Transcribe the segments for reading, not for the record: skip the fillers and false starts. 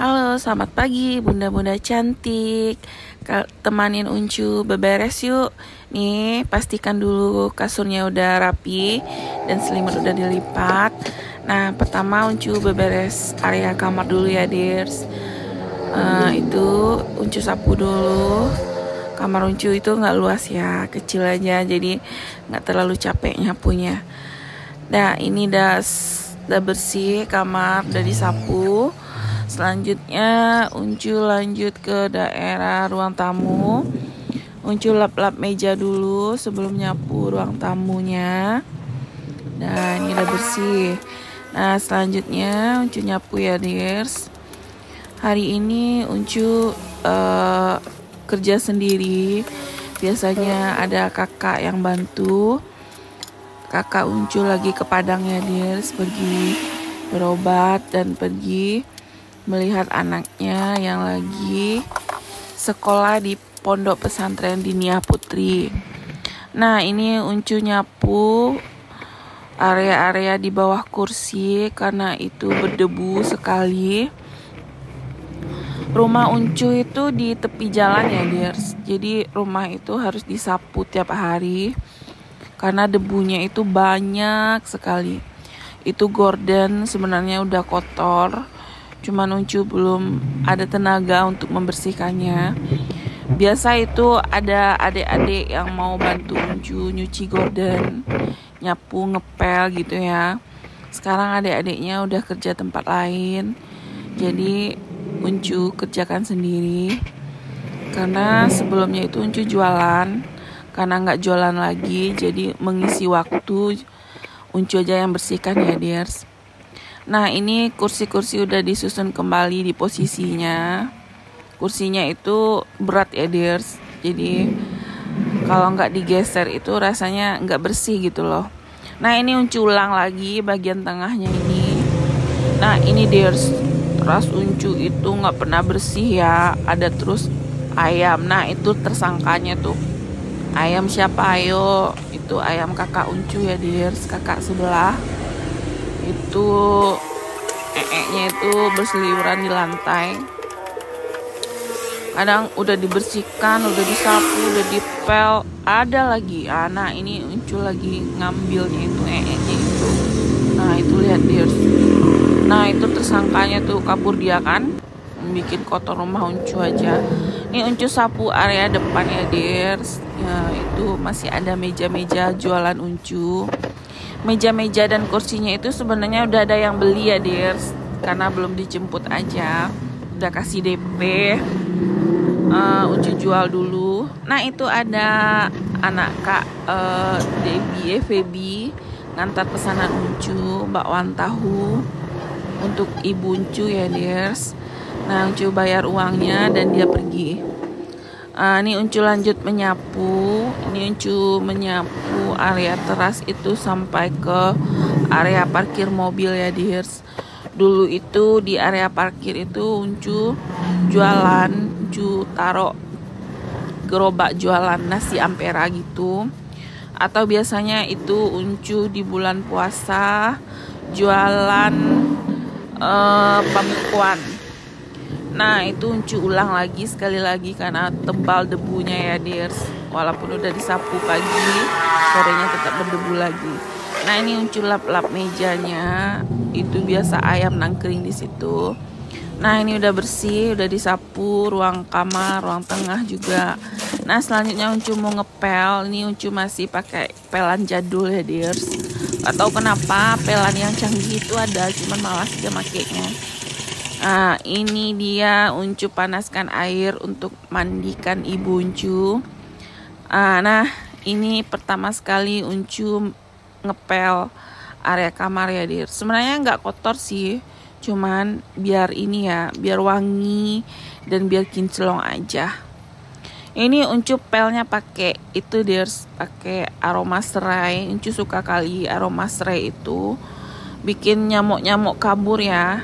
Halo, selamat pagi bunda-bunda cantik. Temanin Uncu beberes yuk. Nih, pastikan dulu kasurnya udah rapi dan selimut udah dilipat. Nah, pertama Uncu beberes area kamar dulu ya, dears. Itu Uncu sapu dulu. Kamar Uncu itu nggak luas ya, kecil aja, jadi nggak terlalu capek nyapunya. Nah, ini udah bersih kamar, udah disapu. Selanjutnya Uncu lanjut ke daerah ruang tamu. Uncu lap-lap meja dulu sebelum nyapu ruang tamunya. Nah, ini udah bersih. Nah, selanjutnya Uncu nyapu ya, dears. Hari ini Uncu kerja sendiri. Biasanya ada kakak yang bantu. Kakak Uncu lagi ke Padang ya, dears, pergi berobat dan pergi melihat anaknya yang lagi sekolah di pondok pesantren Diniyah Putri. Nah, ini Uncu nyapu area-area di bawah kursi karena itu berdebu sekali. Rumah Uncu itu di tepi jalan ya, dears. Jadi rumah itu harus disapu tiap hari karena debunya itu banyak sekali. Itu gorden sebenarnya udah kotor, cuman Uncu belum ada tenaga untuk membersihkannya. Biasa itu ada adik-adik yang mau bantu Uncu nyuci gorden, nyapu, ngepel gitu ya. Sekarang adik-adiknya udah kerja tempat lain, jadi Uncu kerjakan sendiri. Karena sebelumnya itu Uncu jualan, karena nggak jualan lagi, jadi mengisi waktu Uncu aja yang bersihkan ya, dears. Nah, ini kursi-kursi udah disusun kembali di posisinya. Kursinya itu berat ya, dears. Jadi kalau nggak digeser itu rasanya nggak bersih gitu loh. Nah, ini Uncu ulang lagi bagian tengahnya ini. Nah, ini, dears, teras Uncu itu nggak pernah bersih ya. Ada terus ayam. Nah, itu tersangkanya tuh. Ayam siapa? Ayo, itu ayam kakak Uncu ya, dears, kakak sebelah. Itu nya itu berseliweran di lantai. Kadang udah dibersihkan, udah disapu, udah dipel, ada lagi. Nah, ini Uncu lagi ngambilnya itu nya itu. Nah, itu lihat, dears. Nah, itu tersangkanya tuh kabur dia kan, bikin kotor rumah Uncu aja. Ini Uncu sapu area depan ya, dears. Ya, itu masih ada meja-meja jualan Uncu. Meja-meja dan kursinya itu sebenarnya udah ada yang beli ya, dears, karena belum dijemput aja. Udah kasih DP. Uncu jual dulu. Nah, itu ada anak kak Debbie, Feby, ngantar pesanan Uncu bakwan tahu untuk ibu Uncu ya, dears. Nah, Uncu bayar uangnya dan dia pergi. Ini Uncu lanjut menyapu. Ini Uncu menyapu area teras itu sampai ke area parkir mobil ya, dears. Dulu itu di area parkir itu Uncu jualan, Uncu taruh gerobak jualan nasi ampera gitu. Atau biasanya itu Uncu di bulan puasa jualan pemikuan. Nah, itu Uncu ulang lagi sekali lagi karena tebal debunya ya, dears. Walaupun udah disapu pagi, sorenya tetap berdebu lagi. Nah, ini Uncu lap-lap mejanya. Itu biasa ayam nangkring di situ. Nah, ini udah bersih, udah disapu ruang kamar, ruang tengah juga. Nah, selanjutnya Uncu mau ngepel. Ini Uncu masih pakai pelan jadul ya, dears. Gak tahu kenapa pelan yang canggih itu ada, cuman malas dia makainya. Nah, ini dia Uncu panaskan air untuk mandikan ibu Uncu. Nah, ini pertama sekali Uncu ngepel area kamar ya, dear. Sebenarnya nggak kotor sih, cuman biar ini ya, biar wangi dan biar kinclong aja. Ini Uncu pelnya pakai itu, dear, pakai aroma serai. Uncu suka kali aroma serai itu, bikin nyamuk-nyamuk kabur ya.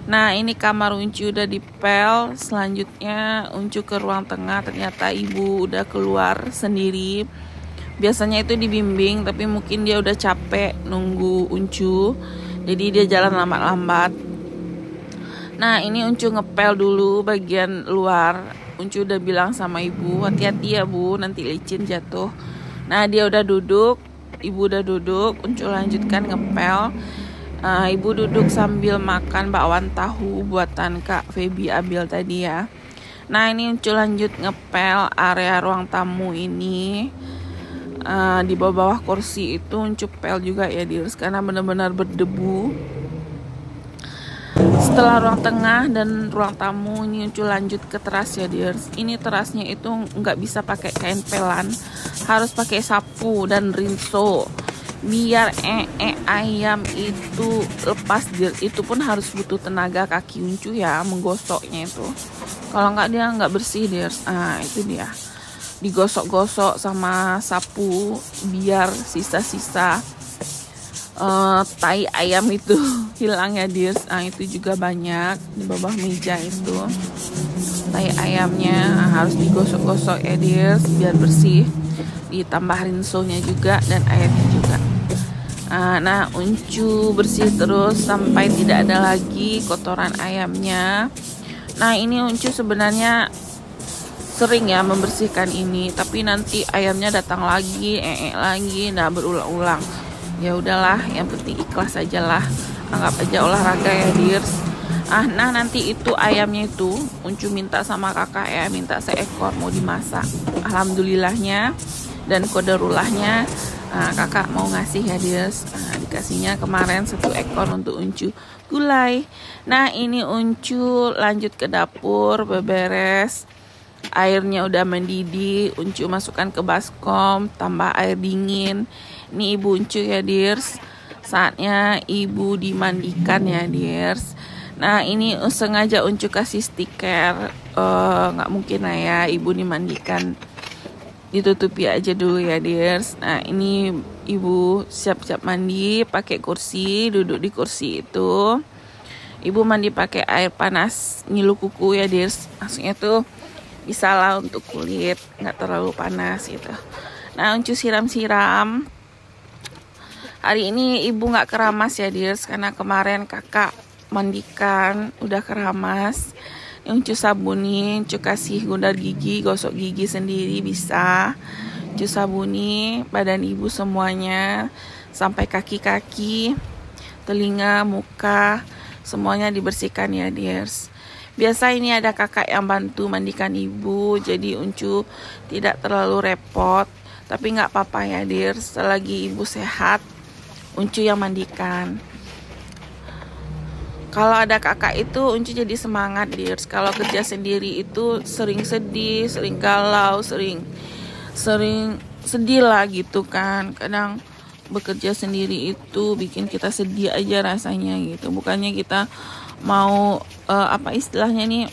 Nah, ini kamar Uncu udah dipel. Selanjutnya Uncu ke ruang tengah. Ternyata ibu udah keluar sendiri. Biasanya itu dibimbing, tapi mungkin dia udah capek nunggu Uncu, jadi dia jalan lambat-lambat. Nah ini Uncu ngepel dulu bagian luar. Uncu udah bilang sama ibu, hati-hati ya bu, nanti licin jatuh. Nah dia udah duduk, ibu udah duduk, Uncu lanjutkan ngepel. Ibu duduk sambil makan bakwan tahu buatan Kak Feby Abil tadi ya. Nah ini Uncu lanjut ngepel area ruang tamu ini. Di bawah kursi itu Uncu pel juga ya Dears, karena benar-benar berdebu. Setelah ruang tengah dan ruang tamu ini Uncu lanjut ke teras ya Dears. Ini terasnya itu nggak bisa pakai kain pelan, harus pakai sapu dan rinso biar ayam itu lepas Dears. Itu pun harus butuh tenaga kaki Uncu ya menggosoknya itu. Kalau nggak dia nggak bersih Dears. Itu dia digosok-gosok sama sapu biar sisa-sisa tai ayam itu hilang ya Dears. Itu juga banyak di bawah meja itu tai ayamnya, harus digosok-gosok ya Dears biar bersih, ditambah rinsonya juga dan airnya juga. Nah Uncu bersih terus sampai tidak ada lagi kotoran ayamnya. Nah ini Uncu sebenarnya sering ya membersihkan ini, tapi nanti ayamnya datang lagi, lagi, nah berulang-ulang. Ya udahlah, yang penting ikhlas aja lah, anggap aja olahraga ya Dears. Nah nanti itu ayamnya itu Uncu minta sama kakak ya, minta seekor mau dimasak. Alhamdulillahnya dan qadarulahnya kakak mau ngasih ya Dears. Dikasihnya kemarin 1 ekor untuk Uncu gulai. Nah ini Uncu lanjut ke dapur beberes. Airnya udah mendidih, Uncu masukkan ke baskom, tambah air dingin. Ini ibu Uncu ya Dears, saatnya ibu dimandikan ya Dears. Nah ini sengaja Uncu kasih stiker, nggak mungkin lah ya ibu dimandikan, ditutupi aja dulu ya Dears. Nah ini ibu siap-siap mandi pakai kursi, duduk di kursi itu. Ibu mandi pakai air panas ngilu kuku ya Dears, maksudnya tuh bisa lah untuk kulit, nggak terlalu panas gitu. Nah Uncu siram-siram. Hari ini ibu nggak keramas ya Dears, karena kemarin kakak mandikan udah keramas. Uncu sabuni, Uncu kasih gundar gigi, gosok gigi sendiri bisa. Uncu sabuni badan ibu semuanya sampai kaki-kaki, telinga, muka, semuanya dibersihkan ya Dears. Biasa ini ada kakak yang bantu mandikan ibu, jadi Uncu tidak terlalu repot. Tapi nggak apa-apa ya Dears, selagi ibu sehat, Uncu yang mandikan. Kalau ada kakak itu Uncu jadi semangat Dears. Kalau kerja sendiri itu sering sedih, sering galau, sering sedih lah gitu kan. Kadang bekerja sendiri itu bikin kita sedih aja rasanya gitu. Bukannya kita mau apa istilahnya nih,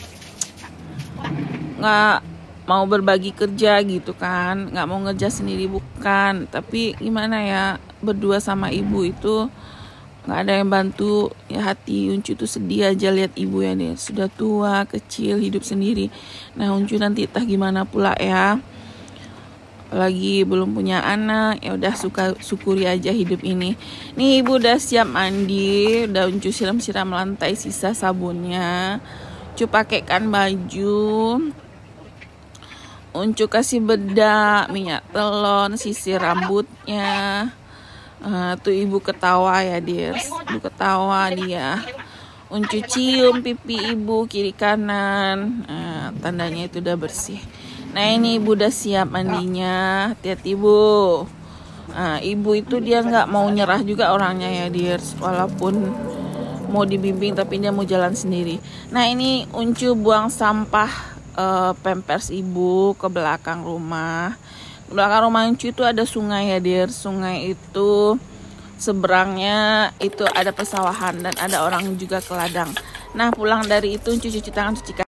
nggak mau berbagi kerja gitu kan, nggak mau ngerja sendiri, bukan, tapi gimana ya, berdua sama ibu itu nggak ada yang bantu ya, hati Uncu tuh sedih aja lihat ibu ya deh, sudah tua, kecil, hidup sendiri. Nah Uncu nanti entah gimana pula ya, apalagi belum punya anak, ya udah syukuri aja hidup ini. Nih ibu udah siap mandi, udah Uncu siram-siram lantai sisa sabunnya. Uncu pakaikan baju, Uncu kasih bedak, minyak telon, sisir rambutnya. Tuh ibu ketawa ya Dears, ibu ketawa dia. Uncu cium pipi ibu kiri kanan, tandanya itu udah bersih. Nah ini ibu udah siap mandinya, hati-hati ibu. Ibu itu dia nggak mau nyerah juga orangnya ya Dears, walaupun mau dibimbing tapi dia mau jalan sendiri. Nah ini Uncu buang sampah pampers ibu ke belakang rumah. Di belakang rumah Uncu itu ada sungai ya Dears. Sungai itu seberangnya itu ada pesawahan dan ada orang juga ke ladang. Nah pulang dari itu Uncu cuci tangan, cuci kaki.